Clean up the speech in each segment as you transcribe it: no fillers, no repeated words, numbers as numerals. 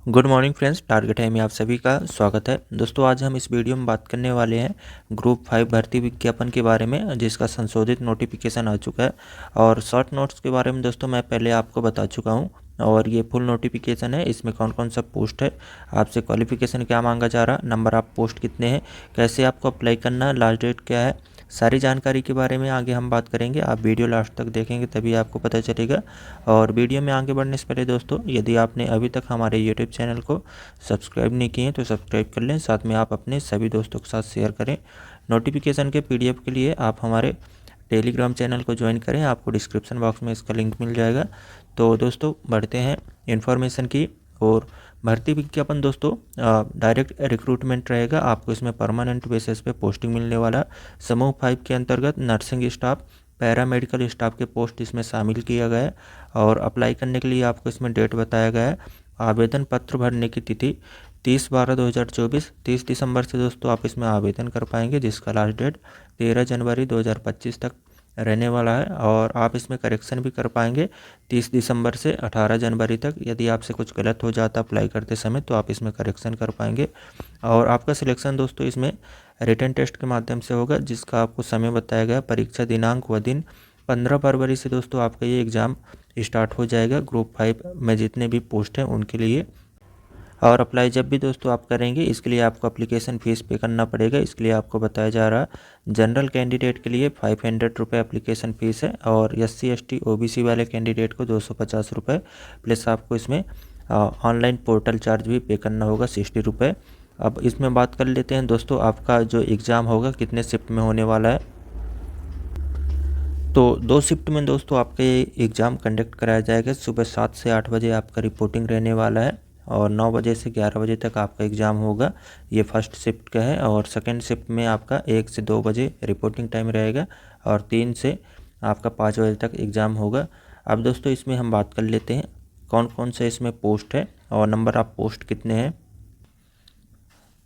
Good morning friends, target है में आप सभी का स्वागत है। दोस्तों आज हम इस वीडियो में बात करने वाले हैं ग्रुप 5 भर्ती विज्ञापन के बारे में, जिसका संशोधित नोटिफिकेशन आ चुका है। और शॉर्ट नोट्स के बारे में दोस्तों मैं पहले आपको बता चुका हूं, और ये फुल नोटिफिकेशन है। इसमें कौन कौन सा पोस्ट है, आपसे क्वालिफिकेशन क्या मांगा जा रहा, नंबर ऑफ पोस्ट कितने हैं, कैसे आपको अप्लाई करना, लास्ट डेट क्या है, सारी जानकारी के बारे में आगे हम बात करेंगे। आप वीडियो लास्ट तक देखेंगे तभी आपको पता चलेगा। और वीडियो में आगे बढ़ने से पहले दोस्तों, यदि आपने अभी तक हमारे यूट्यूब चैनल को सब्सक्राइब नहीं किए तो सब्सक्राइब कर लें, साथ में आप अपने सभी दोस्तों के साथ शेयर करें। नोटिफिकेशन के PDF के लिए आप हमारे टेलीग्राम चैनल को ज्वाइन करें, आपको डिस्क्रिप्शन बॉक्स में इसका लिंक मिल जाएगा। तो दोस्तों बढ़ते हैं इन्फॉर्मेशन की। और भर्ती विज्ञापन दोस्तों डायरेक्ट रिक्रूटमेंट रहेगा, आपको इसमें परमानेंट बेसिस पे पोस्टिंग मिलने वाला। समूह 5 के अंतर्गत नर्सिंग स्टाफ, पैरामेडिकल स्टाफ के पोस्ट इसमें शामिल किया गया है। और अप्लाई करने के लिए आपको इसमें डेट बताया गया है। आवेदन पत्र भरने की तिथि 30/12/2024, 30 दिसंबर से दोस्तों आप इसमें आवेदन कर पाएंगे, जिसका लास्ट डेट 13 जनवरी 2025 तक रहने वाला है। और आप इसमें करेक्शन भी कर पाएंगे 30 दिसंबर से 18 जनवरी तक। यदि आपसे कुछ गलत हो जाता अप्लाई करते समय तो आप इसमें करेक्शन कर पाएंगे। और आपका सिलेक्शन दोस्तों इसमें रिटन टेस्ट के माध्यम से होगा, जिसका आपको समय बताया गया। परीक्षा दिनांक व दिन 15 फरवरी से दोस्तों आपका ये एग्ज़ाम स्टार्ट हो जाएगा ग्रुप 5 में जितने भी पोस्ट हैं उनके लिए। और अप्लाई जब भी दोस्तों आप करेंगे, इसके लिए आपको एप्लीकेशन फ़ीस पे करना पड़ेगा। इसके लिए आपको बताया जा रहा है जनरल कैंडिडेट के लिए 500 रुपये एप्लीकेशन फ़ीस है, और SC ST OBC वाले कैंडिडेट को 250 रुपये, प्लस आपको इसमें ऑनलाइन पोर्टल चार्ज भी पे करना होगा 60 रुपये। अब इसमें बात कर लेते हैं दोस्तों, आपका जो एग्ज़ाम होगा कितने शिफ्ट में होने वाला है। तो 2 शिफ्ट में दोस्तों आपका ये एग्ज़ाम कंडक्ट कराया जाएगा। सुबह 7 से 8 बजे आपका रिपोर्टिंग रहने वाला है, और 9 बजे से 11 बजे तक आपका एग्ज़ाम होगा। ये फर्स्ट शिफ्ट का है। और सेकंड शिफ्ट में आपका 1 से 2 बजे रिपोर्टिंग टाइम रहेगा, और 3 से आपका 5 बजे तक एग्ज़ाम होगा। अब दोस्तों इसमें हम बात कर लेते हैं कौन कौन से इसमें पोस्ट है और नंबर ऑफ पोस्ट कितने हैं।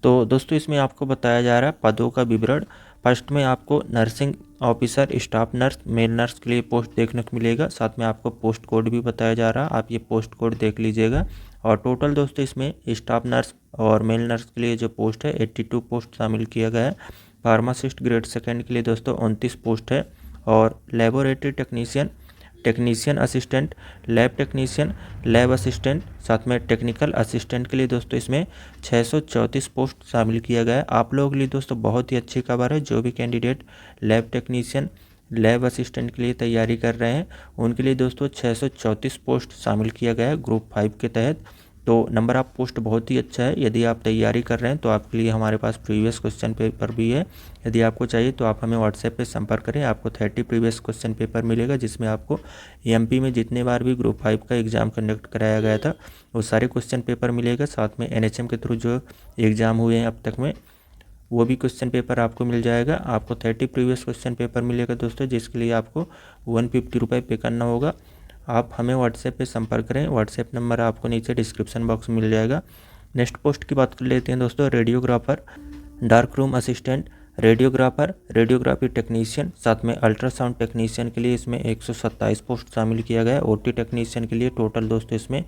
तो दोस्तों इसमें आपको बताया जा रहा है पदों का विवरण। फर्स्ट में आपको nursing officer, staff nurse, male nurse के लिए पोस्ट देखने को मिलेगा। साथ में आपको पोस्ट कोड भी बताया जा रहा है, आप ये पोस्ट कोड देख लीजिएगा। और टोटल दोस्तों इसमें स्टाफ नर्स और मेल नर्स के लिए जो पोस्ट है 82 पोस्ट शामिल किया गया है। फार्मासिस्ट ग्रेड सेकेंड के लिए दोस्तों 29 पोस्ट है। और laboratory technician, technician assistant, lab technician, lab assistant, साथ में टेक्निकल असिस्टेंट के लिए दोस्तों इसमें 634 पोस्ट शामिल किया गया है। आप लोगों के लिए दोस्तों बहुत ही अच्छी खबर है, जो भी candidate lab technician, lab assistant के लिए तैयारी कर रहे हैं उनके लिए दोस्तों 634 पोस्ट शामिल किया गया है ग्रुप 5 के तहत। तो नंबर ऑफ पोस्ट बहुत ही अच्छा है। यदि आप तैयारी कर रहे हैं तो आपके लिए हमारे पास प्रीवियस क्वेश्चन पेपर भी है। यदि आपको चाहिए तो आप हमें व्हाट्सएप पे संपर्क करें, आपको 30 प्रीवियस क्वेश्चन पेपर मिलेगा, जिसमें आपको MP में जितने बार भी ग्रुप 5 का एग्ज़ाम कंडक्ट कराया गया था वो सारे क्वेश्चन पेपर मिलेगा। साथ में NHM के थ्रू जो एग्ज़ाम हुए हैं अब तक में वो भी क्वेश्चन पेपर आपको मिल जाएगा। आपको 30 प्रीवियस क्वेश्चन पेपर मिलेगा दोस्तों, जिसके लिए आपको 150 रुपये पे करना होगा। आप हमें व्हाट्सएप पे संपर्क करें, व्हाट्सएप नंबर आपको नीचे डिस्क्रिप्शन बॉक्स में मिल जाएगा। नेक्स्ट पोस्ट की बात कर लेते हैं दोस्तों, radiographer, dark room assistant, radiographer, radiography technician, साथ में अल्ट्रासाउंड टेक्नीशियन के लिए इसमें 127 पोस्ट शामिल किया गया है। OT टेक्नीशियन के लिए टोटल दोस्तों इसमें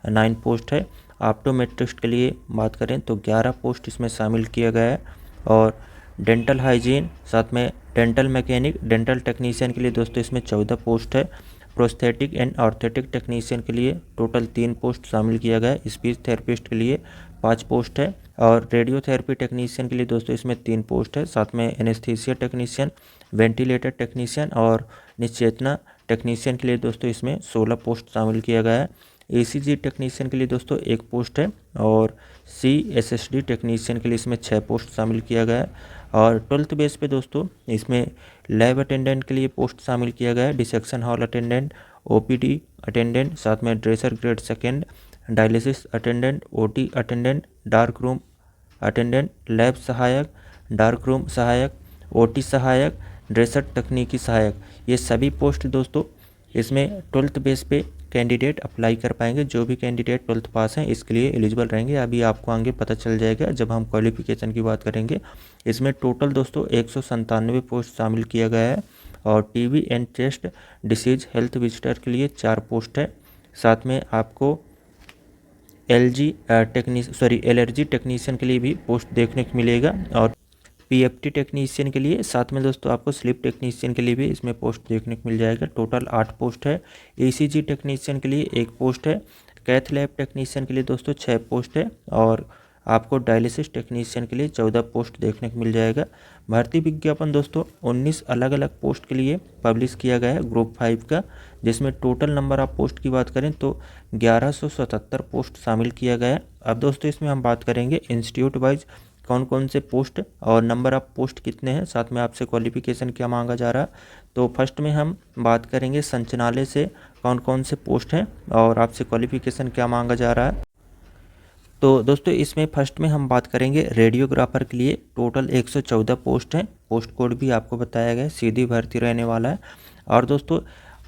9 पोस्ट है। ऑप्टोमेट्रिस्ट के लिए बात करें तो 11 पोस्ट इसमें शामिल किया गया है। और डेंटल हाइजीन, साथ में डेंटल मैकेनिक, डेंटल टेक्नीशियन के लिए दोस्तों इसमें 14 पोस्ट है। प्रोस्थेटिक एंड ऑर्थेटिक टेक्नीशियन के लिए टोटल 3 पोस्ट शामिल किया गया है। स्पीच थेरेपिस्ट के लिए 5 पोस्ट है। और रेडियोथेरेपी टेक्नीशियन के लिए दोस्तों इसमें 3 पोस्ट है। साथ में एनेस्थीसिया टेक्नीशियन, वेंटिलेटर टेक्नीशियन और निश्चेतना टेक्नीशियन के लिए दोस्तों इसमें 16 पोस्ट शामिल किया गया है। ECG टेक्नीशियन के लिए दोस्तों 1 पोस्ट है। और CSSD टेक्नीशियन के लिए इसमें 6 पोस्ट शामिल किया गया है। और 12th बेस पे दोस्तों इसमें लैब अटेंडेंट के लिए पोस्ट शामिल किया गया है। Dissection hall attendant, OPD attendant, साथ में dresser grade second, dialysis attendant, OT attendant, dark room attendant, lab सहायक, डार्क रूम सहायक, OT सहायक, ड्रेसर तकनीकी सहायक, ये सभी पोस्ट दोस्तों इसमें 12th बेस पे कैंडिडेट अप्लाई कर पाएंगे। जो भी कैंडिडेट 12th पास हैं इसके लिए एलिजिबल रहेंगे। अभी आपको आगे पता चल जाएगा जब हम क्वालिफिकेशन की बात करेंगे। इसमें टोटल दोस्तों 197 पोस्ट शामिल किया गया है। और TB and chest disease health visitor के लिए 4 पोस्ट है। साथ में आपको एलर्जी टेक्नीशियन के लिए भी पोस्ट देखने को मिलेगा और पीएफटी टेक्नीशियन के लिए, साथ में दोस्तों आपको स्लीप टेक्नीशियन के लिए भी इसमें पोस्ट देखने को मिल जाएगा। टोटल 8 पोस्ट है। ईसीजी टेक्नीशियन के लिए 1 पोस्ट है। कैथ लैब टेक्नीशियन के लिए दोस्तों 6 पोस्ट है और आपको डायलिसिस टेक्नीशियन के लिए 14 पोस्ट देखने को मिल जाएगा। भर्ती विज्ञापन दोस्तों 19 अलग अलग पोस्ट के लिए पब्लिश किया गया है ग्रुप 5 का, जिसमें टोटल नंबर ऑफ पोस्ट की बात करें तो 1177 पोस्ट शामिल किया गया है। अब दोस्तों इसमें हम बात करेंगे इंस्टीट्यूट वाइज कौन कौन से पोस्ट और नंबर ऑफ पोस्ट कितने हैं, साथ में आपसे क्वालिफिकेशन क्या मांगा जा रहा है। तो फर्स्ट में हम बात करेंगे संचालय से कौन कौन से पोस्ट हैं और आपसे क्वालिफिकेशन क्या मांगा जा रहा है। तो दोस्तों इसमें फर्स्ट में हम बात करेंगे रेडियोग्राफर के लिए टोटल 114 पोस्ट हैं। पोस्ट कोड भी आपको बताया गया है, सीधी भर्ती रहने वाला है। और दोस्तों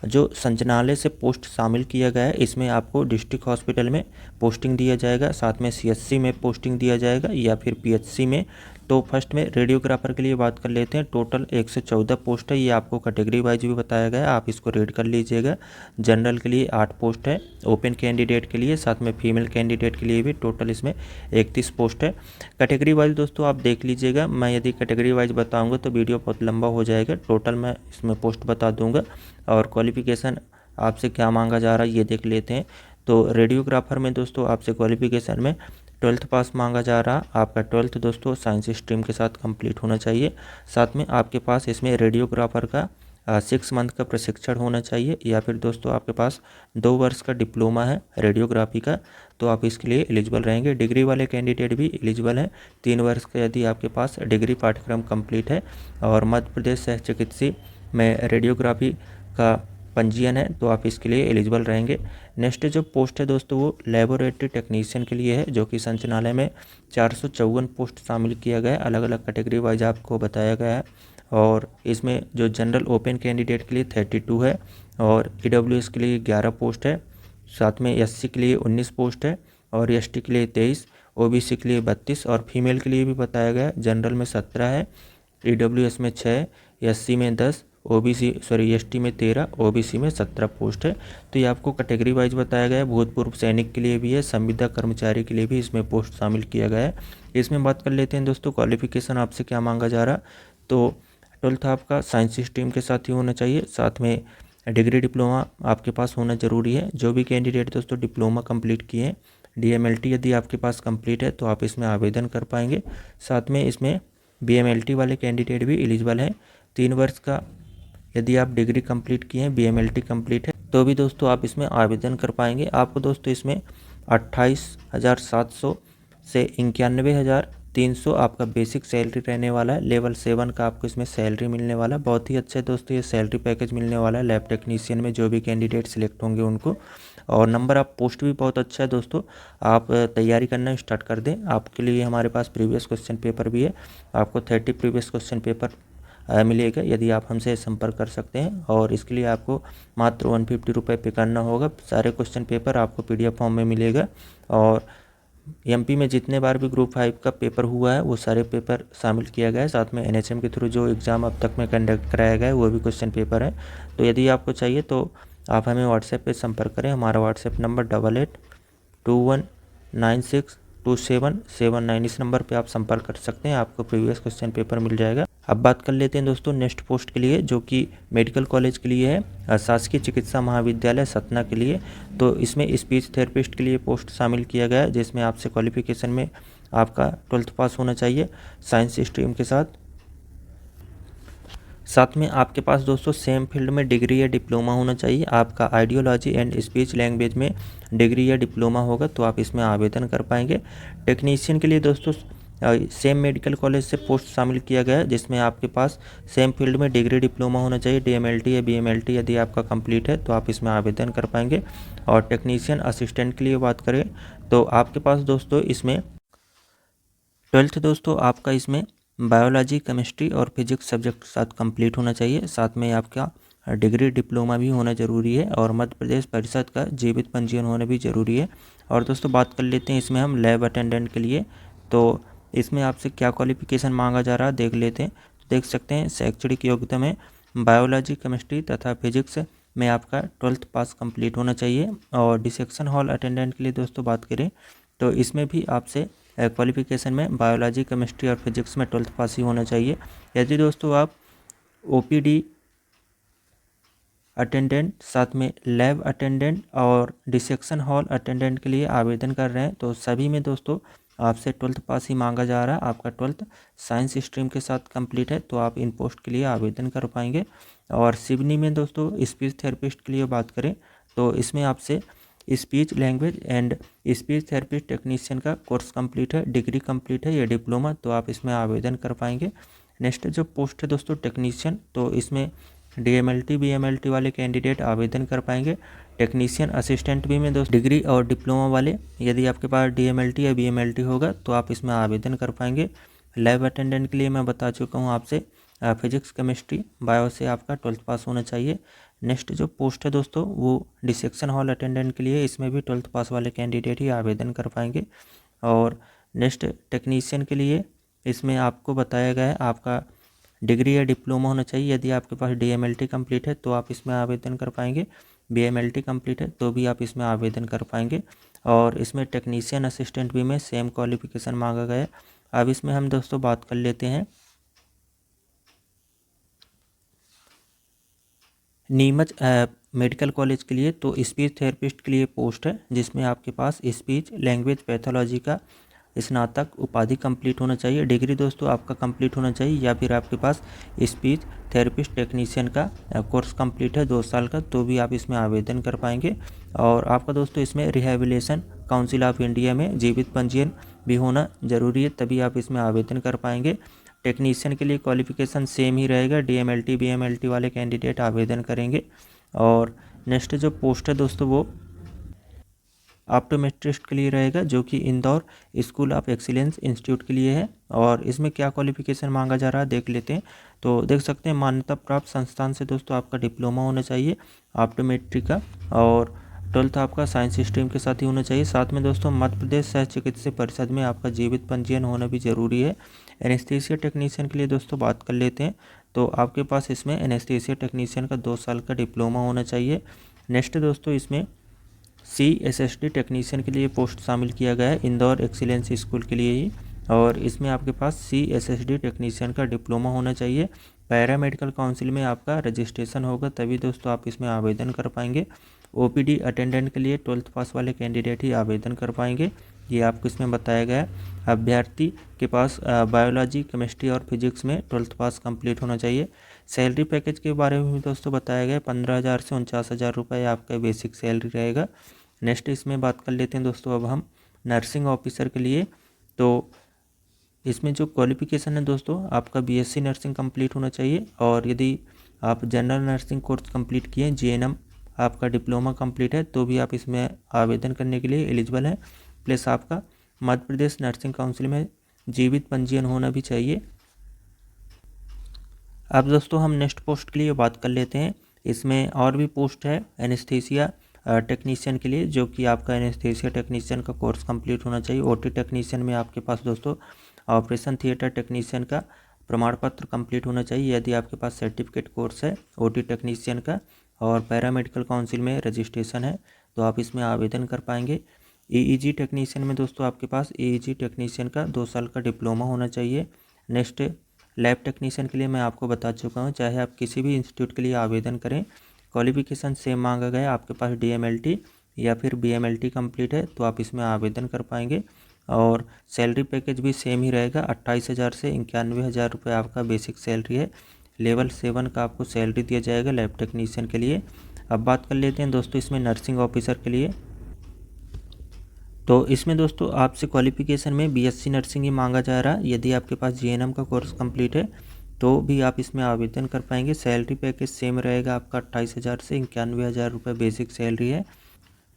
जो संचालय से पोस्ट शामिल किया गया है इसमें आपको डिस्ट्रिक्ट हॉस्पिटल में पोस्टिंग दिया जाएगा, साथ में सीएचसी में पोस्टिंग दिया जाएगा या फिर पीएचसी में। तो फर्स्ट में रेडियोग्राफर के लिए बात कर लेते हैं। टोटल 114 पोस्ट है, ये आपको कैटेगरी वाइज भी बताया गया है, आप इसको रीड कर लीजिएगा। जनरल के लिए 8 पोस्ट है, ओपन कैंडिडेट के लिए, साथ में फीमेल कैंडिडेट के लिए भी टोटल इसमें 31 पोस्ट है। कैटेगरी वाइज दोस्तों आप देख लीजिएगा, मैं यदि कैटेगरी वाइज बताऊँगा तो वीडियो बहुत लंबा हो जाएगा। टोटल मैं इसमें पोस्ट बता दूँगा और क्वालिफिकेशन आपसे क्या मांगा जा रहा है ये देख लेते हैं। तो रेडियोग्राफर में दोस्तों आपसे क्वालिफिकेशन में 12th पास मांगा जा रहा। आपका 12th दोस्तों साइंस स्ट्रीम के साथ कंप्लीट होना चाहिए। साथ में आपके पास इसमें रेडियोग्राफर का 6 मंथ का प्रशिक्षण होना चाहिए या फिर दोस्तों आपके पास 2 वर्ष का डिप्लोमा है रेडियोग्राफी का, तो आप इसके लिए एलिजिबल रहेंगे। डिग्री वाले कैंडिडेट भी एलिजिबल हैं। 3 वर्ष का यदि आपके पास डिग्री पाठ्यक्रम कंप्लीट है और मध्य प्रदेश सह चिकित्सीय में रेडियोग्राफी का पंजीयन है तो आप इसके लिए एलिजिबल रहेंगे। नेक्स्ट जो पोस्ट है दोस्तों वो लेबोरेटरी टेक्नीशियन के लिए है, जो कि संचालय में 454 पोस्ट शामिल किया गया है, अलग अलग कैटेगरी वाइज आपको बताया गया है। और इसमें जो जनरल ओपन कैंडिडेट के लिए 32 है और ईडब्ल्यूएस के लिए 11 पोस्ट है, साथ में एससी के लिए 19 पोस्ट है और एसटी के लिए 23, ओबीसी के लिए 32 और फीमेल के लिए भी बताया गया है। जनरल में 17 है, ईडब्ल्यूएस में 6, एससी में 10, एसटी में 13, ओबीसी में 17 पोस्ट है। तो ये आपको कैटेगरी वाइज बताया गया है। भूतपूर्व सैनिक के लिए भी है, संविदा कर्मचारी के लिए भी इसमें पोस्ट शामिल किया गया है। इसमें बात कर लेते हैं दोस्तों क्वालिफिकेशन आपसे क्या मांगा जा रहा। तो 12th आपका साइंस स्ट्रीम के साथ ही होना चाहिए, साथ में डिग्री डिप्लोमा आपके पास होना ज़रूरी है। जो भी कैंडिडेट दोस्तों डिप्लोमा कंप्लीट किए हैं, डीएमएलटी यदि आपके पास कंप्लीट है तो आप इसमें आवेदन कर पाएंगे। साथ में इसमें बीएमएलटी वाले कैंडिडेट भी एलिजिबल हैं। 3 वर्ष का यदि आप डिग्री कंप्लीट किए हैं, बीएमएलटी कंप्लीट है तो भी दोस्तों आप इसमें आवेदन कर पाएंगे। आपको दोस्तों इसमें 28,700 से 91,300 आपका बेसिक सैलरी रहने वाला है। लेवल 7 का आपको इसमें सैलरी मिलने वाला है। बहुत ही अच्छा है दोस्तों ये सैलरी पैकेज मिलने वाला है लैब टेक्नीशियन में जो भी कैंडिडेट सिलेक्ट होंगे उनको। और नंबर ऑफ पोस्ट भी बहुत अच्छा है दोस्तों, आप तैयारी करना स्टार्ट कर दें। आपके लिए हमारे पास प्रीवियस क्वेश्चन पेपर भी है, आपको 30 प्रीवियस क्वेश्चन पेपर मिलेगा यदि आप हमसे संपर्क कर सकते हैं। और इसके लिए आपको मात्र 150 रुपये पे करना होगा। सारे क्वेश्चन पेपर आपको पीडीएफ फॉर्म में मिलेगा। और एमपी में जितने बार भी ग्रुप 5 का पेपर हुआ है वो सारे पेपर शामिल किया गया है। साथ में एनएचएम के थ्रू जो एग्ज़ाम अब तक में कंडक्ट कराया गया है वो भी क्वेश्चन पेपर है। तो यदि आपको चाहिए तो आप हमें व्हाट्सएप पे संपर्क करें। हमारा व्हाट्सएप नंबर 8821962779, इस नंबर पे आप संपर्क कर सकते हैं, आपको प्रीवियस क्वेश्चन पेपर मिल जाएगा। अब बात कर लेते हैं दोस्तों नेक्स्ट पोस्ट के लिए, जो कि मेडिकल कॉलेज के लिए है, शासकीय चिकित्सा महाविद्यालय सतना के लिए। तो इसमें स्पीच थेरेपिस्ट के लिए पोस्ट शामिल किया गया है, जिसमें आपसे क्वालिफिकेशन में आपका 12th पास होना चाहिए साइंस स्ट्रीम के साथ। साथ में आपके पास दोस्तों सेम फील्ड में डिग्री या डिप्लोमा होना चाहिए। आपका आइडियोलॉजी एंड स्पीच लैंग्वेज में डिग्री या डिप्लोमा होगा तो आप इसमें आवेदन कर पाएंगे। टेक्नीशियन के लिए दोस्तों सेम मेडिकल कॉलेज से पोस्ट शामिल किया गया है, जिसमें आपके पास सेम फील्ड में डिग्री डिप्लोमा होना चाहिए। डीएमएलटी या बीएमएलटी यदि आपका कंप्लीट है तो आप इसमें आवेदन कर पाएंगे। और टेक्नीशियन असिस्टेंट के लिए बात करें तो आपके पास दोस्तों इसमें 12th दोस्तों आपका इसमें बायोलॉजी, केमिस्ट्री और फिजिक्स सब्जेक्ट के साथ कंप्लीट होना चाहिए। साथ में आपका डिग्री डिप्लोमा भी होना ज़रूरी है और मध्य प्रदेश परिषद का जीवित पंजीयन होना भी ज़रूरी है। और दोस्तों बात कर लेते हैं इसमें हम लैब अटेंडेंट के लिए। तो इसमें आपसे क्या क्वालिफिकेशन मांगा जा रहा है देख लेते हैं। तो देख सकते हैं शैक्षणिक योग्यता में बायोलॉजी, केमिस्ट्री तथा फिजिक्स में आपका 12th पास कंप्लीट होना चाहिए। और डिसेक्शन हॉल अटेंडेंट के लिए दोस्तों बात करें तो इसमें भी आपसे क्वालिफिकेशन में बायोलॉजी, केमिस्ट्री और फिजिक्स में 12th पास ही होना चाहिए। यदि दोस्तों आप ओपीडी अटेंडेंट, साथ में लैब अटेंडेंट और डिसेक्शन हॉल अटेंडेंट के लिए आवेदन कर रहे हैं तो सभी में दोस्तों आपसे 12th पास ही मांगा जा रहा है। आपका 12th साइंस स्ट्रीम के साथ कंप्लीट है तो आप इन पोस्ट के लिए आवेदन कर पाएंगे। और सिवनी में दोस्तों स्पीच थेरेपिस्ट के लिए बात करें तो इसमें आपसे speech language and speech therapist technician का कोर्स कंप्लीट है, डिग्री कंप्लीट है या डिप्लोमा, तो आप इसमें आवेदन कर पाएंगे। नेक्स्ट जो पोस्ट है दोस्तों टेक्नीशियन, तो इसमें DMLT BMLT वाले कैंडिडेट आवेदन कर पाएंगे। टेक्नीशियन असिस्टेंट भी में दोस्तों डिग्री और डिप्लोमा वाले, यदि आपके पास DMLT या BMLT होगा तो आप इसमें आवेदन कर पाएंगे। लैब अटेंडेंट के लिए मैं बता चुका हूँ आपसे, फिजिक्स, केमिस्ट्री, बायो से आपका 12th पास होना चाहिए। नेक्स्ट जो पोस्ट है दोस्तों वो डिसेक्शन हॉल अटेंडेंट के लिए, इसमें भी 12th पास वाले कैंडिडेट ही आवेदन कर पाएंगे। और नेक्स्ट टेक्नीशियन के लिए इसमें आपको बताया गया है आपका डिग्री या डिप्लोमा होना चाहिए। यदि आपके पास DMLT कंप्लीट है तो आप इसमें आवेदन कर पाएंगे, BMLT कंप्लीट है तो भी आप इसमें आवेदन कर पाएंगे। और इसमें टेक्नीशियन असिस्टेंट भी में सेम क्वालिफिकेशन मांगा गया है। अब इसमें हम दोस्तों बात कर लेते हैं नीमच मेडिकल कॉलेज के लिए। तो स्पीच थेरेपिस्ट के लिए पोस्ट है जिसमें आपके पास स्पीच लैंग्वेज पैथोलॉजी का स्नातक उपाधि कंप्लीट होना चाहिए। डिग्री दोस्तों आपका कंप्लीट होना चाहिए या फिर आपके पास स्पीच थेरेपिस्ट टेक्नीशियन का कोर्स कंप्लीट है 2 साल का, तो भी आप इसमें आवेदन कर पाएंगे। और आपका दोस्तों इसमें रिहेबिलिटेशन काउंसिल ऑफ इंडिया में जीवित पंजीयन भी होना ज़रूरी है, तभी आप इसमें आवेदन कर पाएंगे। टेक्नीशियन के लिए क्वालिफिकेशन सेम ही रहेगा, DMLT BMLT वाले कैंडिडेट आवेदन करेंगे। और नेक्स्ट जो पोस्ट है दोस्तों वो ऑप्टोमेट्रिस्ट के लिए रहेगा, जो कि Indore school of excellence institute के लिए है। और इसमें क्या क्वालिफिकेशन मांगा जा रहा है देख लेते हैं। तो देख सकते हैं मान्यता प्राप्त संस्थान से दोस्तों आपका डिप्लोमा होना चाहिए ऑप्टोमेट्री का, और 12th आपका साइंस स्ट्रीम के साथ ही होना चाहिए। साथ में दोस्तों मध्य प्रदेश सह चिकित्सा परिषद में आपका जीवित पंजीयन होना भी ज़रूरी है। एनेस्थीसिया टेक्नीशियन के लिए दोस्तों बात कर लेते हैं तो आपके पास इसमें एनेस्थीसिया टेक्नीशियन का 2 साल का डिप्लोमा होना चाहिए। नेक्स्ट दोस्तों इसमें CSSD टेक्नीशियन के लिए पोस्ट शामिल किया गया है इंदौर एक्सीलेंस स्कूल के लिए ही, और इसमें आपके पास CSSD टेक्नीशियन का डिप्लोमा होना चाहिए। पैरामेडिकल काउंसिल में आपका रजिस्ट्रेशन होगा तभी दोस्तों आप इसमें आवेदन कर पाएंगे। OPD अटेंडेंट के लिए 12th पास वाले कैंडिडेट ही आवेदन कर पाएंगे, ये आपको इसमें बताया गया है। अभ्यर्थी के पास बायोलॉजी, केमिस्ट्री और फिजिक्स में 12th पास कंप्लीट होना चाहिए। सैलरी पैकेज के बारे में भी दोस्तों बताया गया है, 15,000 से 49,000 रुपये आपका बेसिक सैलरी रहेगा। नेक्स्ट इसमें बात कर लेते हैं दोस्तों अब हम नर्सिंग ऑफिसर के लिए। तो इसमें जो क्वालिफिकेशन है दोस्तों आपका BSc नर्सिंग कंप्लीट होना चाहिए, और यदि आप जनरल नर्सिंग कोर्स कंप्लीट किए, GNM आपका डिप्लोमा कंप्लीट है तो भी आप इसमें आवेदन करने के लिए एलिजिबल हैं। प्लस आपका मध्य प्रदेश नर्सिंग काउंसिल में जीवित पंजीयन होना भी चाहिए। अब दोस्तों हम नेक्स्ट पोस्ट के लिए बात कर लेते हैं। इसमें और भी पोस्ट है एनेस्थीसिया टेक्नीशियन के लिए, जो कि आपका एनेस्थीसिया टेक्नीशियन का कोर्स कंप्लीट होना चाहिए। OT टेक्नीशियन में आपके पास दोस्तों ऑपरेशन थिएटर टेक्नीशियन का प्रमाण पत्र कंप्लीट होना चाहिए यदि आपके पास सर्टिफिकेट कोर्स है OT टेक्नीशियन का, और पैरामेडिकल काउंसिल में रजिस्ट्रेशन है तो आप इसमें आवेदन कर पाएंगे। EEG टेक्नीशियन में दोस्तों आपके पास EEG टेक्नीशियन का 2 साल का डिप्लोमा होना चाहिए। नेक्स्ट लैब टेक्नीशियन के लिए मैं आपको बता चुका हूँ, चाहे आप किसी भी इंस्टीट्यूट के लिए आवेदन करें क्वालिफिकेशन सेम मांगा गया। आपके पास DMLT या फिर BMLT कंप्लीट है तो आप इसमें आवेदन कर पाएंगे। और सैलरी पैकेज भी सेम ही रहेगा, 28,000 से 91,000 रुपये आपका बेसिक सैलरी है। लेवल 7 का आपको सैलरी दिया जाएगा लैब टेक्नीशियन के लिए। अब बात कर लेते हैं दोस्तों इसमें नर्सिंग ऑफिसर के लिए। तो इसमें दोस्तों आपसे क्वालिफिकेशन में BSc नर्सिंग ही मांगा जा रहा है। यदि आपके पास GNM का कोर्स कंप्लीट है तो भी आप इसमें आवेदन कर पाएंगे। सैलरी पैकेज सेम रहेगा आपका, 28,000 से 91,000 रुपये बेसिक सैलरी है।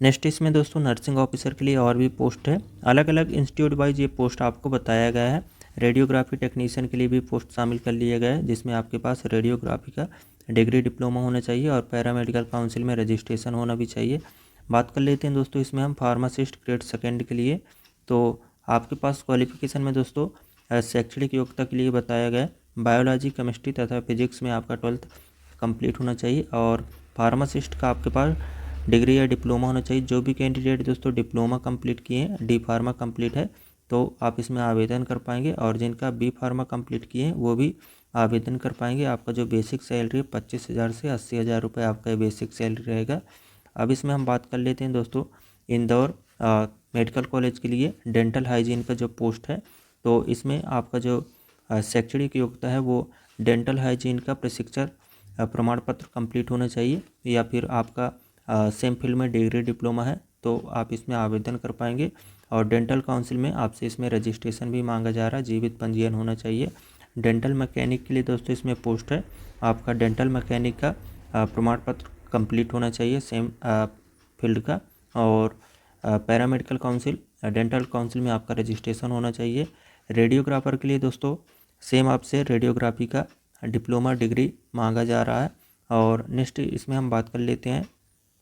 नेक्स्ट इसमें दोस्तों नर्सिंग ऑफिसर के लिए और भी पोस्ट है, अलग अलग इंस्टीट्यूट वाइज ये पोस्ट आपको बताया गया है। रेडियोग्राफी टेक्नीशियन के लिए भी पोस्ट शामिल कर लिया गया है, जिसमें आपके पास रेडियोग्राफी का डिग्री डिप्लोमा होना चाहिए और पैरामेडिकल काउंसिल में रजिस्ट्रेशन होना भी चाहिए। बात कर लेते हैं दोस्तों इसमें हम फार्मासिस्ट ग्रेड 2 के लिए। तो आपके पास क्वालिफिकेशन में दोस्तों शैक्षणिक योग्यता के लिए बताया गया है, बायोलॉजी, केमिस्ट्री तथा फिजिक्स में आपका 12th कंप्लीट होना चाहिए। और फार्मासिस्ट का आपके पास डिग्री या डिप्लोमा होना चाहिए। जो भी कैंडिडेट दोस्तों डिप्लोमा कंप्लीट किए हैं, डी फार्मा कंप्लीट है, तो आप इसमें आवेदन कर पाएंगे। और जिनका बी फार्मा कंप्लीट किए हैं वो भी आवेदन कर पाएंगे। आपका जो बेसिक सैलरी है 25,000 से 80,000 रुपये आपका बेसिक सैलरी रहेगा। अब इसमें हम बात कर लेते हैं दोस्तों इंदौर मेडिकल कॉलेज के लिए डेंटल हाइजीन का जो पोस्ट है। तो इसमें आपका जो शैक्षणिक योग्यता है वो डेंटल हाइजीन का प्रशिक्षण प्रमाण पत्र कंप्लीट होना चाहिए, या फिर आपका सेम फील्ड में डिग्री डिप्लोमा है तो आप इसमें आवेदन कर पाएंगे। और डेंटल काउंसिल में आपसे इसमें रजिस्ट्रेशन भी मांगा जा रहा है, जीवित पंजीयन होना चाहिए। डेंटल मैकेनिक के लिए दोस्तों इसमें पोस्ट है, आपका डेंटल मैकेनिक का प्रमाण पत्र कंप्लीट होना चाहिए सेम फील्ड का। और पैरामेडिकल काउंसिल डेंटल काउंसिल में आपका रजिस्ट्रेशन होना चाहिए। रेडियोग्राफर के लिए दोस्तों सेम आपसे रेडियोग्राफी का डिप्लोमा डिग्री मांगा जा रहा है। और नेक्स्ट इसमें हम बात कर लेते हैं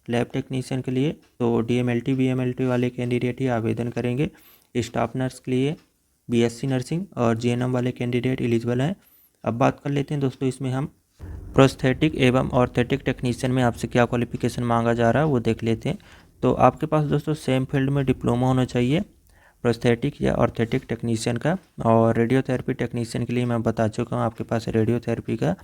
लैब टेक्नीशियन के लिए, तो DMLT BMLT वाले कैंडिडेट ही आवेदन करेंगे। स्टाफ नर्स के लिए BSc नर्सिंग और GNM वाले कैंडिडेट एलिजिबल हैं। अब बात कर लेते हैं दोस्तों इसमें हम प्रोस्थेटिक एवं ऑर्थेटिक टेक्नीशियन में आपसे क्या क्वालिफिकेशन मांगा जा रहा है वो देख लेते हैं। तो आपके पास दोस्तों सेम फील्ड में डिप्लोमा होना चाहिए प्रोस्थेटिक या ऑर्थेटिक टेक्नीशियन का। और रेडियोथेरेपी टेक्नीशियन के लिए मैं बता चुका हूँ, आपके पास रेडियोथेरेपी का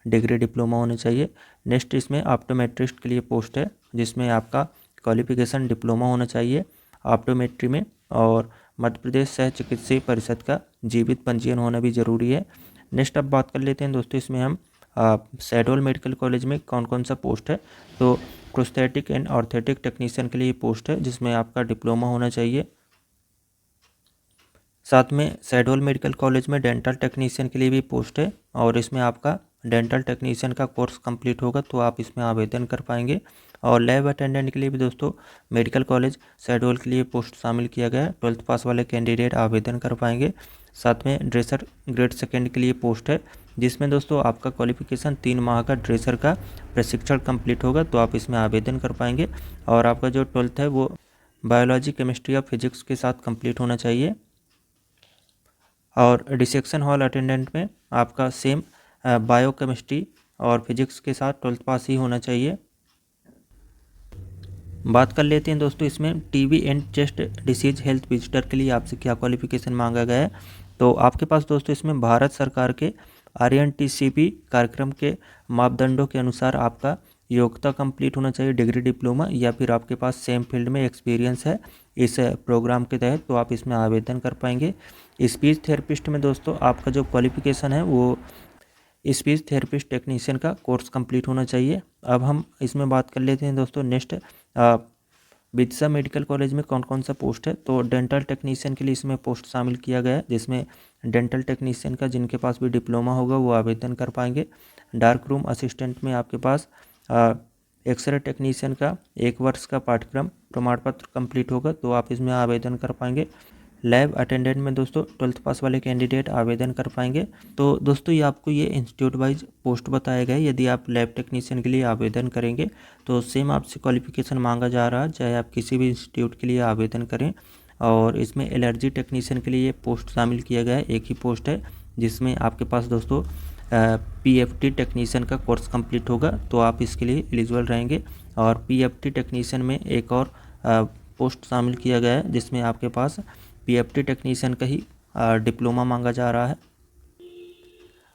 डिग्री डिप्लोमा होना चाहिए। नेक्स्ट इसमें ऑप्टोमेट्रिस्ट के लिए पोस्ट है, जिसमें आपका क्वालिफिकेशन डिप्लोमा होना चाहिए ऑप्टोमेट्री में। और मध्य प्रदेश सह चिकित्सीय परिषद का जीवित पंजीयन होना भी ज़रूरी है। नेक्स्ट अब बात कर लेते हैं दोस्तों इसमें हम शहडोल मेडिकल कॉलेज में कौन कौन सा पोस्ट है। तो प्रोस्थेटिक एंड ऑर्थेटिक टेक्नीशियन के लिए पोस्ट है, जिसमें आपका डिप्लोमा होना चाहिए। साथ में शहडोल मेडिकल कॉलेज में डेंटल टेक्नीशियन के लिए भी पोस्ट है, और इसमें आपका डेंटल टेक्नीशियन का कोर्स कंप्लीट होगा तो आप इसमें आवेदन कर पाएंगे। और लैब अटेंडेंट के लिए भी दोस्तों मेडिकल कॉलेज शहडोल के लिए पोस्ट शामिल किया गया है, 12th पास वाले कैंडिडेट आवेदन कर पाएंगे। साथ में ड्रेसर ग्रेड सेकेंड के लिए पोस्ट है, जिसमें दोस्तों आपका क्वालिफिकेशन 3 माह का ड्रेसर का प्रशिक्षण कंप्लीट होगा तो आप इसमें आवेदन कर पाएंगे। और आपका जो 12th है वो बायोलॉजी केमिस्ट्री या फिजिक्स के साथ कंप्लीट होना चाहिए। और डिसेक्शन हॉल अटेंडेंट में आपका सेम बायो केमिस्ट्री और फिजिक्स के साथ 12th पास ही होना चाहिए। बात कर लेते हैं दोस्तों इसमें TB and chest disease health visitor के लिए आपसे क्या क्वालिफिकेशन मांगा गया है। तो आपके पास दोस्तों इसमें भारत सरकार के RNTCP कार्यक्रम के मापदंडों के अनुसार आपका योग्यता कंप्लीट होना चाहिए डिग्री डिप्लोमा, या फिर आपके पास सेम फील्ड में एक्सपीरियंस है इस प्रोग्राम के तहत तो आप इसमें आवेदन कर पाएंगे। स्पीच थेरेपिस्ट में दोस्तों आपका जो क्वालिफिकेशन है वो स्पीच थेरेपिस्ट टेक्नीशियन का कोर्स कंप्लीट होना चाहिए। अब हम इसमें बात कर लेते हैं दोस्तों नेक्स्ट बिरसा मेडिकल कॉलेज में कौन कौन सा पोस्ट है। तो डेंटल टेक्नीशियन के लिए इसमें पोस्ट शामिल किया गया है, जिसमें डेंटल टेक्नीशियन का जिनके पास भी डिप्लोमा होगा वो आवेदन कर पाएंगे। डार्क रूम असिस्टेंट में आपके पास एक्सरे टेक्नीशियन का 1 वर्ष का पाठ्यक्रम प्रमाण पत्र कंप्लीट होगा तो आप इसमें आवेदन कर पाएंगे। लैब अटेंडेंट में दोस्तों 12th पास वाले कैंडिडेट आवेदन कर पाएंगे। तो दोस्तों ये आपको ये इंस्टीट्यूट वाइज पोस्ट बताया गया है। यदि आप लैब टेक्नीशियन के लिए आवेदन करेंगे तो सेम आपसे क्वालिफिकेशन मांगा जा रहा है, चाहे आप किसी भी इंस्टीट्यूट के लिए आवेदन करें। और इसमें एलर्जी टेक्नीशियन के लिए पोस्ट शामिल किया गया है, एक ही पोस्ट है, जिसमें आपके पास दोस्तों PFT टेक्नीशियन का कोर्स कंप्लीट होगा तो आप इसके लिए एलिजिबल रहेंगे। और PFT टेक्नीशियन में एक और पोस्ट शामिल किया गया है, जिसमें आपके पास PFT टेक्नीशियन का ही डिप्लोमा मांगा जा रहा है।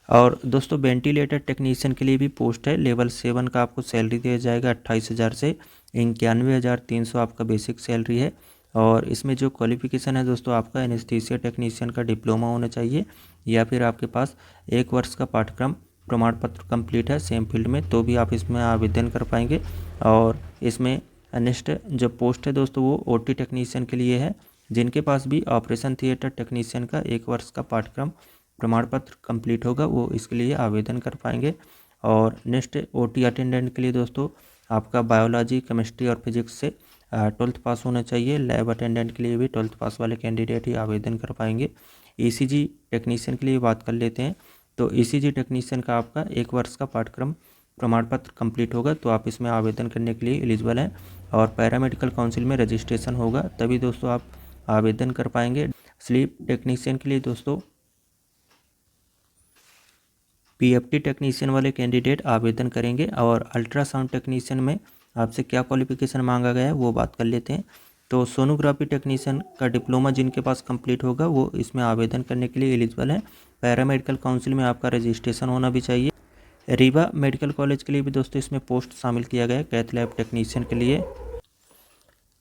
और दोस्तों वेंटिलेटर टेक्नीशियन के लिए भी पोस्ट है, लेवल 7 का आपको सैलरी दिया जाएगा 28,000 से 91,300 आपका बेसिक सैलरी है। और इसमें जो क्वालिफिकेशन है दोस्तों आपका एनेस्थीसिया टेक्नीशियन का डिप्लोमा होना चाहिए, या फिर आपके पास 1 वर्ष का पाठ्यक्रम प्रमाण पत्र कंप्लीट है सेम फील्ड में तो भी आप इसमें आवेदन कर पाएंगे। और इसमें नेक्स्ट जो पोस्ट है दोस्तों वो OT टेक्नीशियन के लिए है, जिनके पास भी ऑपरेशन थिएटर टेक्नीशियन का 1 वर्ष का पाठ्यक्रम प्रमाण पत्र कंप्लीट होगा वो इसके लिए आवेदन कर पाएंगे। और नेक्स्ट OT अटेंडेंट के लिए दोस्तों आपका बायोलॉजी केमिस्ट्री और फिजिक्स से 12th पास होना चाहिए। लैब अटेंडेंट के लिए भी 12th पास वाले कैंडिडेट ही आवेदन कर पाएंगे। ECG टेक्नीशियन के लिए बात कर लेते हैं। तो ECG टेक्नीशियन का आपका 1 वर्ष का पाठ्यक्रम प्रमाण पत्र कंप्लीट होगा तो आप इसमें आवेदन करने के लिए एलिजिबल हैं। और पैरामेडिकल काउंसिल में रजिस्ट्रेशन होगा तभी दोस्तों आप आवेदन कर पाएंगे। स्लीप टेक्नीशियन के लिए दोस्तों पीएफटी टेक्नीशियन वाले कैंडिडेट आवेदन करेंगे। और अल्ट्रासाउंड टेक्नीशियन में आपसे क्या क्वालिफिकेशन मांगा गया है वो बात कर लेते हैं। तो सोनोग्राफी टेक्नीशियन का डिप्लोमा जिनके पास कंप्लीट होगा वो इसमें आवेदन करने के लिए एलिजिबल है। पैरामेडिकल काउंसिल में आपका रजिस्ट्रेशन होना भी चाहिए। रीवा मेडिकल कॉलेज के लिए भी दोस्तों इसमें पोस्ट शामिल किया गया है कैथ लैब टेक्नीशियन के लिए।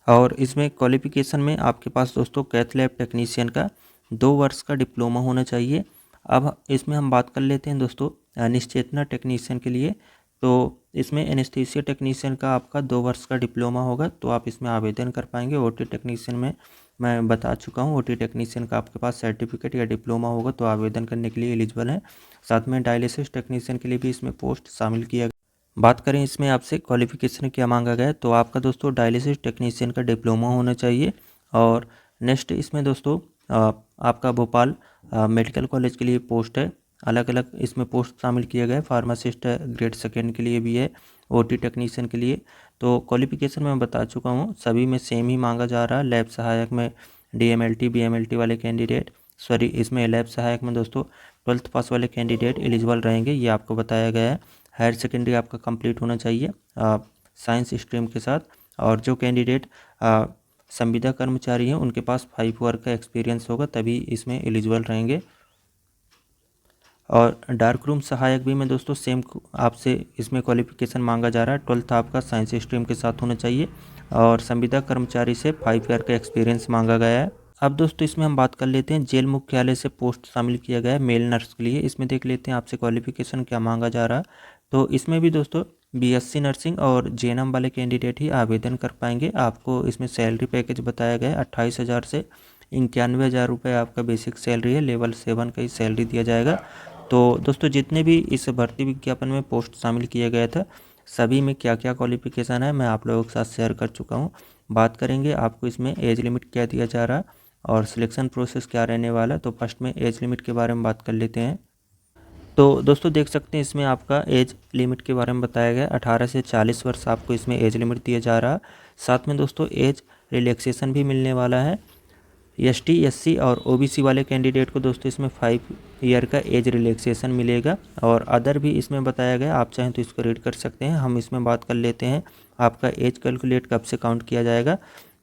और इसमें क्वालिफिकेशन में आपके पास दोस्तों कैथ लैब टेक्नीशियन का 2 वर्ष का डिप्लोमा होना चाहिए। अब इसमें हम बात कर लेते हैं दोस्तों निश्चेतना टेक्नीशियन के लिए। तो इसमें एनेस्थीसिया टेक्नीशियन का आपका 2 वर्ष का डिप्लोमा होगा, तो आप इसमें आवेदन कर पाएंगे। ओटी टेक्नीशियन में मैं बता चुका हूँ, ओटी टेक्नीशियन का आपके पास सर्टिफिकेट या डिप्लोमा होगा तो आवेदन करने के लिए एलिजिबल है। साथ में डायलिसिस टेक्नीशियन के लिए भी इसमें पोस्ट शामिल किया गया। बात करें इसमें आपसे क्वालिफिकेशन क्या मांगा गया है, तो आपका दोस्तों डायलिसिस टेक्नीशियन का डिप्लोमा होना चाहिए। और नेक्स्ट इसमें दोस्तों आपका भोपाल मेडिकल कॉलेज के लिए पोस्ट है, अलग अलग इसमें पोस्ट शामिल किया गया है। फार्मासिस्ट ग्रेड 2 के लिए भी है, ओटी टेक्नीशियन के लिए। तो क्वालिफिकेशन मैं बता चुका हूँ, सभी में सेम ही मांगा जा रहा है। लैब सहायक में डीएमएलटी बीएमएलटी वाले कैंडिडेट, सॉरी इसमें लैब सहायक में दोस्तों 12th पास वाले कैंडिडेट एलिजिबल रहेंगे, ये आपको बताया गया है। हायर सेकेंडरी आपका कंप्लीट होना चाहिए साइंस स्ट्रीम के साथ। और जो कैंडिडेट संविदा कर्मचारी हैं उनके पास 5 वर्क का एक्सपीरियंस होगा, तभी इसमें एलिजिबल रहेंगे। और डार्क रूम सहायक भी में दोस्तों सेम आपसे इसमें क्वालिफिकेशन मांगा जा रहा है। 12th आपका साइंस स्ट्रीम के साथ होना चाहिए और संविदा कर्मचारी से 5 ईयर का एक्सपीरियंस मांगा गया है। अब दोस्तों इसमें हम बात कर लेते हैं जेल मुख्यालय से पोस्ट शामिल किया गया है मेल नर्स के लिए। इसमें देख लेते हैं आपसे क्वालिफिकेशन क्या मांगा जा रहा है। तो इसमें भी दोस्तों बीएससी नर्सिंग और जेएनएम वाले कैंडिडेट ही आवेदन कर पाएंगे। आपको इसमें सैलरी पैकेज बताया गया है 28,000 से 91,000 रुपये आपका बेसिक सैलरी है। लेवल 7 का ही सैलरी दिया जाएगा। तो दोस्तों जितने भी इस भर्ती विज्ञापन में पोस्ट शामिल किया गया था सभी में क्या क्या क्वालिफिकेशन है मैं आप लोगों के साथ शेयर कर चुका हूँ। बात करेंगे आपको इसमें एज लिमिट क्या दिया जा रहा है और सिलेक्शन प्रोसेस क्या रहने वाला है। तो फर्स्ट में एज लिमिट के बारे में बात कर लेते हैं। तो दोस्तों देख सकते हैं इसमें आपका एज लिमिट के बारे में बताया गया 18 से 40 वर्ष आपको इसमें एज लिमिट दिया जा रहा है। साथ में दोस्तों एज रिलैक्सेशन भी मिलने वाला है। एसटी एससी और ओबीसी वाले कैंडिडेट को दोस्तों इसमें 5 ईयर का एज रिलैक्सेशन मिलेगा। और अदर भी इसमें बताया गया, आप चाहें तो इसको रीड कर सकते हैं। हम इसमें बात कर लेते हैं आपका एज कैलकुलेट कब से काउंट किया जाएगा।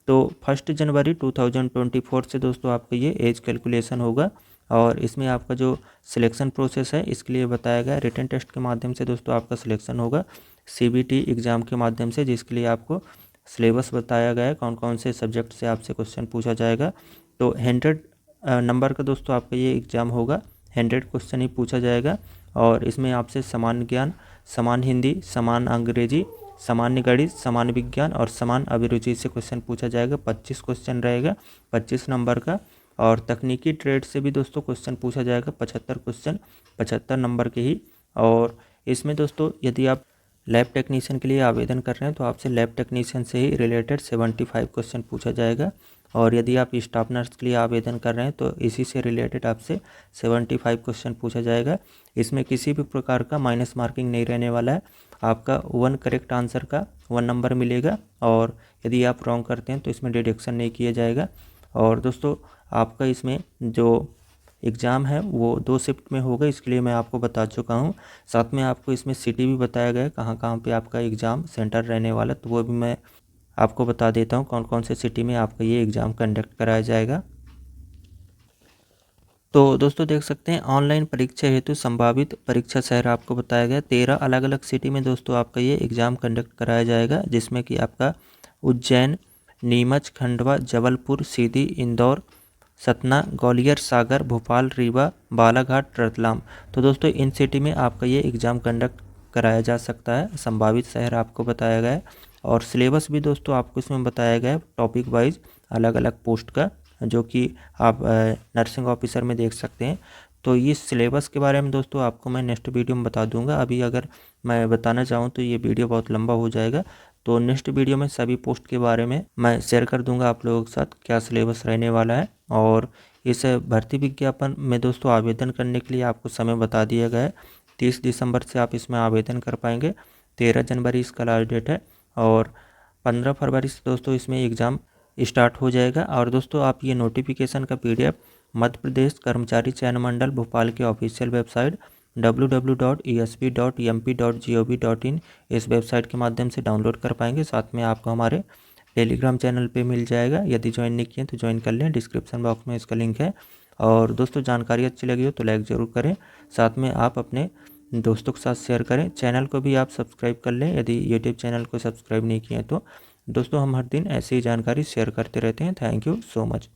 तो 1 जनवरी 2024 से दोस्तों आपका ये एज कैलकुलेशन होगा। और इसमें आपका जो सिलेक्शन प्रोसेस है इसके लिए बताया गया रिटन टेस्ट के माध्यम से दोस्तों आपका सिलेक्शन होगा, सीबीटी एग्ज़ाम के माध्यम से, जिसके लिए आपको सिलेबस बताया गया है कौन कौन से सब्जेक्ट से आपसे क्वेश्चन पूछा जाएगा। तो 100 नंबर का दोस्तों आपका ये एग्ज़ाम होगा, 100 क्वेश्चन ही पूछा जाएगा। और इसमें आपसे समान ज्ञान, समान हिंदी, समान अंग्रेजी, सामान्य गणित, सामान्य विज्ञान और समान अभिरुचि से क्वेश्चन पूछा जाएगा। 25 क्वेश्चन रहेगा 25 नंबर का। और तकनीकी ट्रेड से भी दोस्तों क्वेश्चन पूछा जाएगा 75 क्वेश्चन 75 नंबर के ही। और इसमें दोस्तों यदि आप लैब टेक्नीशियन के लिए आवेदन कर रहे हैं तो आपसे लैब टेक्नीशियन से ही रिलेटेड 75 क्वेश्चन पूछा जाएगा। और यदि आप स्टाफ नर्स के लिए आवेदन कर रहे हैं तो इसी से रिलेटेड आपसे 75 क्वेश्चन पूछा जाएगा। इसमें किसी भी प्रकार का माइनस मार्किंग नहीं रहने वाला है। आपका 1 करेक्ट आंसर का 1 नंबर मिलेगा और यदि आप रॉन्ग करते हैं तो इसमें डिडक्शन नहीं किया जाएगा। और दोस्तों आपका इसमें जो एग्ज़ाम है वो 2 शिफ्ट में होगा, इसके लिए मैं आपको बता चुका हूँ। साथ में आपको इसमें सिटी भी बताया गया है कहाँ कहाँ पे आपका एग्ज़ाम सेंटर रहने वाला, तो वो भी मैं आपको बता देता हूँ कौन कौन से सिटी में आपका ये एग्ज़ाम कंडक्ट कराया जाएगा। तो दोस्तों देख सकते हैं ऑनलाइन परीक्षा हेतु संभावित परीक्षा शहर आपको बताया गया। 13 अलग अलग सिटी में दोस्तों आपका ये एग्ज़ाम कंडक्ट कराया जाएगा, जिसमें कि आपका उज्जैन, नीमच, खंडवा, जबलपुर, सीधी, इंदौर, सतना, ग्वालियर, सागर, भोपाल, रीवा, बालाघाट, रतलाम। तो दोस्तों इन सिटी में आपका ये एग्ज़ाम कंडक्ट कराया जा सकता है, संभावित शहर आपको बताया गया है। और सिलेबस भी दोस्तों आपको इसमें बताया गया है टॉपिक वाइज अलग अलग पोस्ट का, जो कि आप नर्सिंग ऑफिसर में देख सकते हैं। तो ये सिलेबस के बारे में दोस्तों आपको मैं नेक्स्ट वीडियो में बता दूंगा। अभी अगर मैं बताना चाहूँ तो ये वीडियो बहुत लंबा हो जाएगा, तो नेक्स्ट वीडियो में सभी पोस्ट के बारे में मैं शेयर कर दूंगा आप लोगों के साथ क्या सिलेबस रहने वाला है। और इस भर्ती विज्ञापन में दोस्तों आवेदन करने के लिए आपको समय बता दिया गया है, 30 दिसंबर से आप इसमें आवेदन कर पाएंगे। 13 जनवरी इसका लास्ट डेट है और 15 फरवरी से दोस्तों इसमें एग्ज़ाम स्टार्ट हो जाएगा। और दोस्तों आप ये नोटिफिकेशन का PDF मध्य प्रदेश कर्मचारी चयन मंडल भोपाल के ऑफिशियल वेबसाइट www.esp.mp.gov.in इस वेबसाइट के माध्यम से डाउनलोड कर पाएंगे। साथ में आपको हमारे टेलीग्राम चैनल पे मिल जाएगा, यदि ज्वाइन नहीं किए तो ज्वाइन कर लें, डिस्क्रिप्शन बॉक्स में इसका लिंक है। और दोस्तों जानकारी अच्छी लगी हो तो लाइक ज़रूर करें, साथ में आप अपने दोस्तों के साथ शेयर करें। चैनल को भी आप सब्सक्राइब कर लें यदि यूट्यूब चैनल को सब्सक्राइब नहीं किए तो। दोस्तों हम हर दिन ऐसी ही जानकारी शेयर करते रहते हैं। Thank you so much.